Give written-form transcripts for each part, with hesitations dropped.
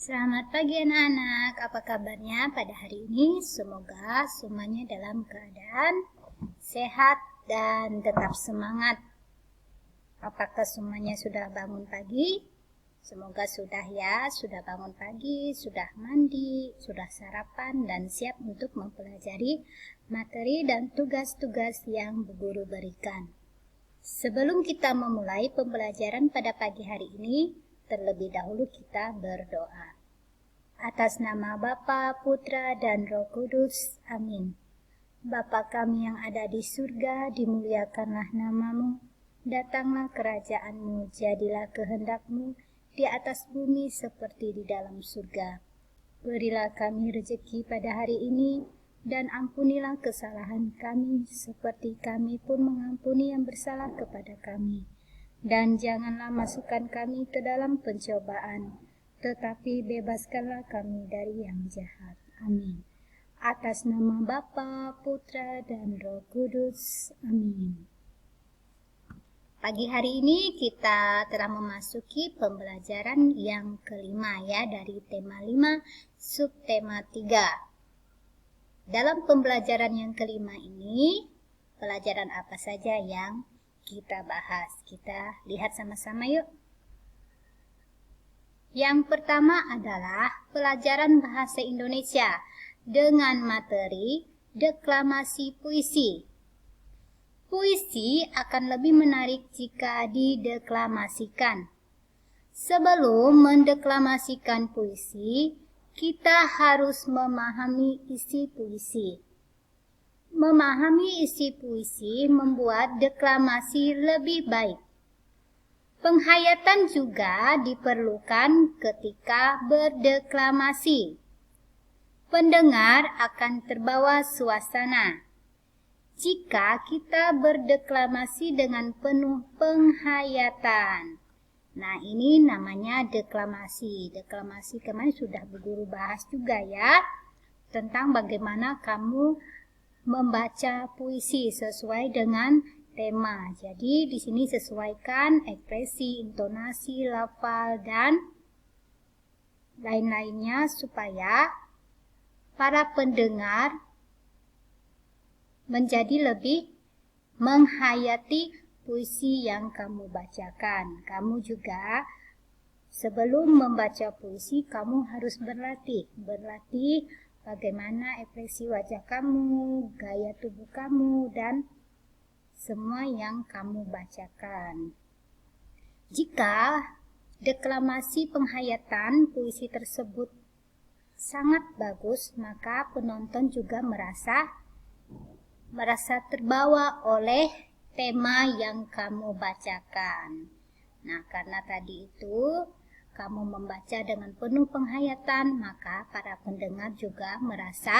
Selamat pagi anak-anak, apa kabarnya pada hari ini? Semoga semuanya dalam keadaan sehat dan tetap semangat. Apakah semuanya sudah bangun pagi? Semoga sudah ya, sudah bangun pagi, sudah mandi, sudah sarapan dan siap untuk mempelajari materi dan tugas-tugas yang Bu Guru berikan. Sebelum kita memulai pembelajaran pada pagi hari ini, terlebih dahulu kita berdoa. Atas nama Bapa, Putra, dan Roh Kudus. Amin. Bapa kami yang ada di surga, dimuliakanlah namamu. Datanglah kerajaan-Mu, jadilah kehendak-Mu di atas bumi seperti di dalam surga. Berilah kami rezeki pada hari ini, dan ampunilah kesalahan kami, seperti kami pun mengampuni yang bersalah kepada kami. Dan janganlah masukkan kami ke dalam pencobaan, tetapi bebaskanlah kami dari yang jahat. Amin. Atas nama Bapa, Putra, dan Roh Kudus. Amin. Pagi hari ini kita telah memasuki pembelajaran yang kelima ya, dari tema 5, subtema 3. Dalam pembelajaran yang kelima ini, pelajaran apa saja yang kita bahas? Kita lihat sama-sama yuk. Yang pertama adalah pelajaran bahasa Indonesia dengan materi deklamasi puisi. Puisi akan lebih menarik jika dideklamasikan. Sebelum mendeklamasikan puisi, kita harus memahami isi puisi. Memahami isi puisi membuat deklamasi lebih baik. Penghayatan juga diperlukan ketika berdeklamasi. Pendengar akan terbawa suasana. Jika kita berdeklamasi dengan penuh penghayatan. Nah, ini namanya deklamasi. Deklamasi kemarin sudah Bu Guru bahas juga ya, tentang bagaimana kamu membaca puisi sesuai dengan tema. Jadi di sini sesuaikan ekspresi, intonasi, lafal dan lain-lainnya supaya para pendengar menjadi lebih menghayati puisi yang kamu bacakan. Kamu juga sebelum membaca puisi kamu harus berlatih bagaimana ekspresi wajah kamu, gaya tubuh kamu dan semua yang kamu bacakan. Jika deklamasi penghayatan puisi tersebut sangat bagus, maka penonton juga merasa terbawa oleh tema yang kamu bacakan. Nah, karena tadi itu kamu membaca dengan penuh penghayatan, maka para pendengar juga merasa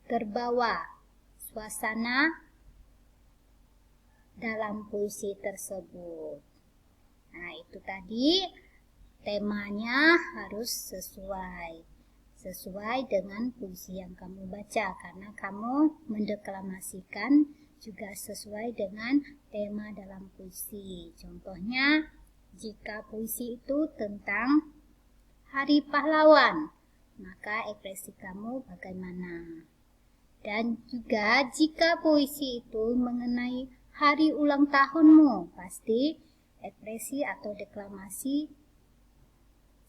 terbawa suasana dalam puisi tersebut. Nah, itu tadi temanya harus sesuai dengan puisi yang kamu baca, karena kamu mendeklamasikan juga sesuai dengan tema dalam puisi. Contohnya, jika puisi itu tentang Hari Pahlawan, maka ekspresi kamu bagaimana? Dan juga jika puisi itu mengenai hari ulang tahunmu, pasti ekspresi atau deklamasi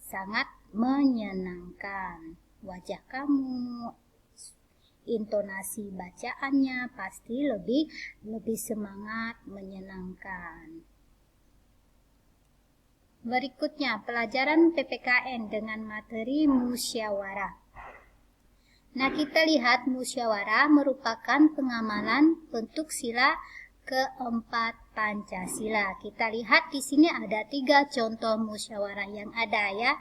sangat menyenangkan. Wajah kamu, intonasi bacaannya pasti lebih semangat, menyenangkan. Berikutnya, pelajaran PPKN dengan materi musyawarah. Nah, kita lihat musyawarah merupakan pengamalan bentuk sila keempat Pancasila. Kita lihat di sini ada 3 contoh musyawarah yang ada ya.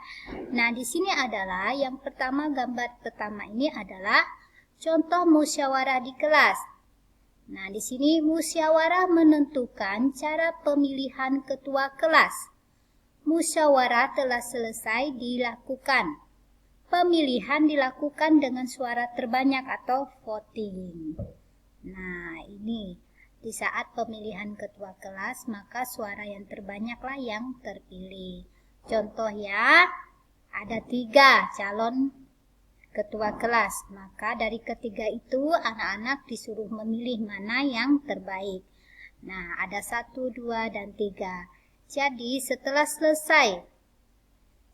Nah, di sini adalah yang pertama, gambar pertama ini adalah contoh musyawarah di kelas. Nah, di sini musyawarah menentukan cara pemilihan ketua kelas. Musyawarah telah selesai dilakukan. Pemilihan dilakukan dengan suara terbanyak atau voting. Nah, ini di saat pemilihan ketua kelas, maka suara yang terbanyaklah yang terpilih. Contoh ya, ada 3 calon ketua kelas. Maka dari ketiga itu anak-anak disuruh memilih mana yang terbaik. Nah, ada 1, 2, dan 3. Jadi setelah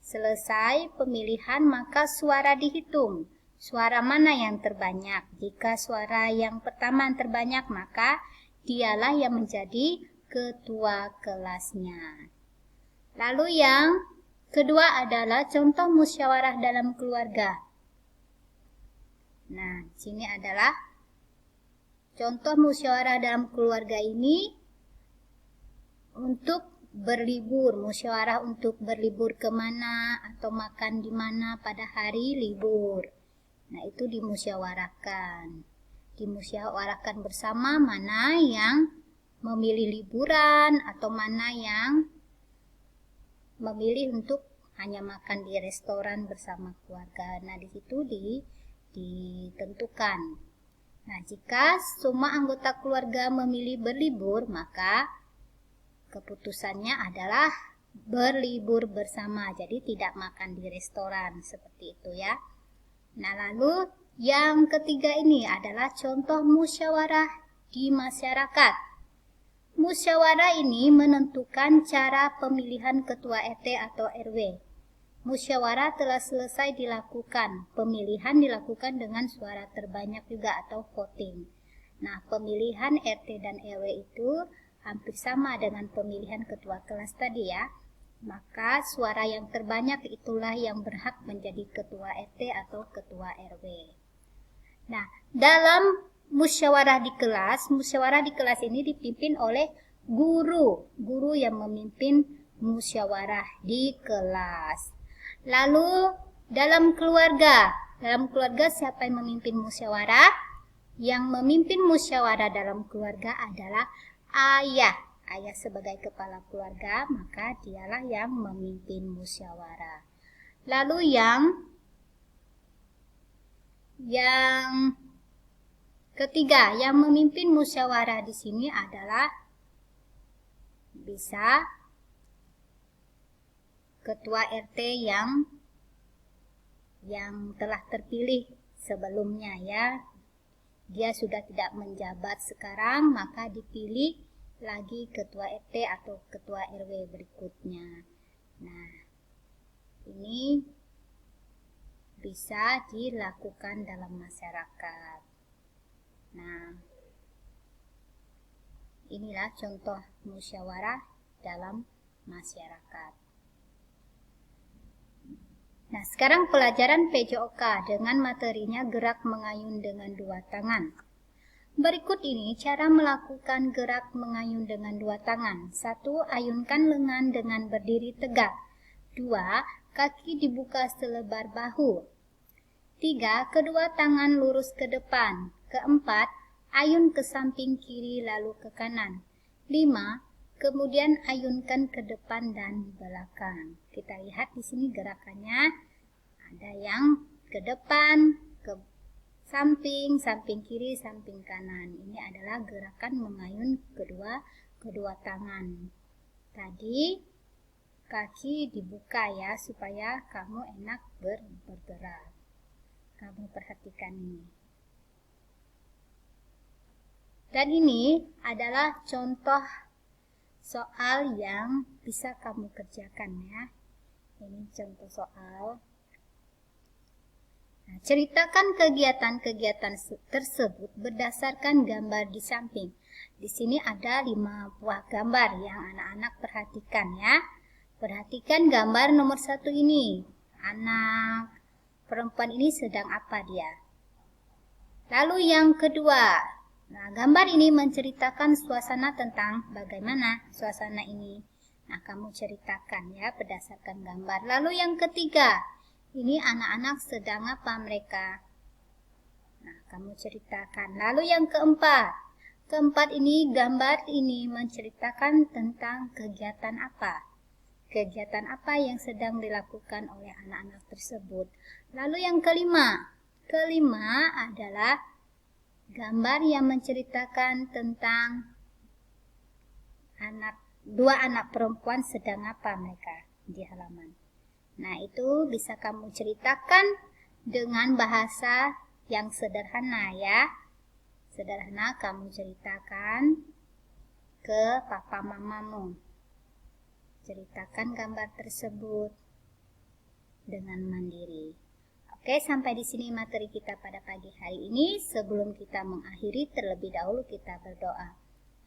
selesai pemilihan, maka suara dihitung. Suara mana yang terbanyak? Jika suara yang pertama yang terbanyak, maka dialah yang menjadi ketua kelasnya. Lalu yang kedua adalah contoh musyawarah dalam keluarga. Nah, sini adalah contoh musyawarah dalam keluarga ini untuk berlibur, musyawarah untuk berlibur kemana atau makan di mana pada hari libur. Nah, itu dimusyawarahkan bersama mana yang memilih liburan atau mana yang memilih untuk hanya makan di restoran bersama keluarga. Nah, di situ ditentukan. Nah, jika semua anggota keluarga memilih berlibur, maka keputusannya adalah berlibur bersama. Jadi tidak makan di restoran seperti itu ya. Nah, lalu yang ketiga ini adalah contoh musyawarah di masyarakat. Musyawarah ini menentukan cara pemilihan ketua RT atau RW. Musyawarah telah selesai dilakukan. Pemilihan dilakukan dengan suara terbanyak juga atau voting. Nah, pemilihan RT dan RW itu hampir sama dengan pemilihan ketua kelas tadi ya. Maka suara yang terbanyak itulah yang berhak menjadi ketua RT atau ketua RW. Nah, dalam musyawarah di kelas ini dipimpin oleh guru yang memimpin musyawarah di kelas. Lalu dalam keluarga siapa yang memimpin musyawarah? Yang memimpin musyawarah dalam keluarga adalah ayah. Ayah sebagai kepala keluarga, maka dialah yang memimpin musyawarah. Lalu yang ketiga, yang memimpin musyawarah di sini adalah bisa ketua RT yang telah terpilih sebelumnya ya. Dia sudah tidak menjabat sekarang, maka dipilih lagi ketua RT atau ketua RW berikutnya. Nah, ini bisa dilakukan dalam masyarakat. Nah, inilah contoh musyawarah dalam masyarakat. Nah, sekarang pelajaran PJOK dengan materinya gerak mengayun dengan 2 tangan. Berikut ini cara melakukan gerak mengayun dengan 2 tangan. 1. Ayunkan lengan dengan berdiri tegak. 2. Kaki dibuka selebar bahu. 3. Kedua tangan lurus ke depan. 4. Ayun ke samping kiri lalu ke kanan. 5. Kemudian ayunkan ke depan dan belakang. Kita lihat di sini gerakannya ada yang ke depan, ke samping, samping kiri, samping kanan. Ini adalah gerakan mengayun kedua tangan. Tadi kaki dibuka ya supaya kamu enak bergerak. Kamu perhatikan ini. Dan ini adalah contoh soal yang bisa kamu kerjakan ya. Ini contoh soal. Nah, ceritakan kegiatan-kegiatan tersebut berdasarkan gambar di samping. Di sini ada 5 buah gambar yang anak-anak perhatikan ya. Perhatikan gambar nomor 1 ini. Anak perempuan ini sedang apa dia? Lalu yang kedua. Nah, gambar ini menceritakan suasana tentang bagaimana suasana ini. Nah, kamu ceritakan ya berdasarkan gambar. Lalu yang ketiga, ini anak-anak sedang apa mereka? Nah, kamu ceritakan. Lalu yang keempat ini gambar ini menceritakan tentang kegiatan apa? Kegiatan apa yang sedang dilakukan oleh anak-anak tersebut. Lalu yang kelima adalah gambar yang menceritakan tentang dua anak perempuan sedang apa mereka di halaman. Nah, itu bisa kamu ceritakan dengan bahasa yang sederhana ya. Sederhana kamu ceritakan ke papa mamamu. Ceritakan gambar tersebut dengan mandiri. Oke, sampai di sini materi kita pada pagi hari ini. Sebelum kita mengakhiri, terlebih dahulu kita berdoa.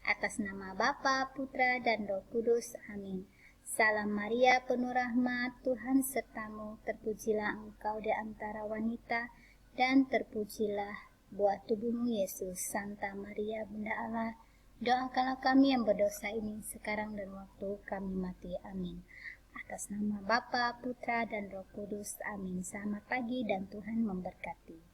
Atas nama Bapa, Putra, dan Roh Kudus. Amin. Salam Maria, penuh rahmat, Tuhan sertamu. Terpujilah engkau di antara wanita, dan terpujilah buah tubuhmu Yesus. Santa Maria, Bunda Allah, doakanlah kami yang berdosa ini sekarang dan waktu kami mati. Amin. Atas nama Bapa, Putra, dan Roh Kudus. Amin. Selamat pagi dan Tuhan memberkati.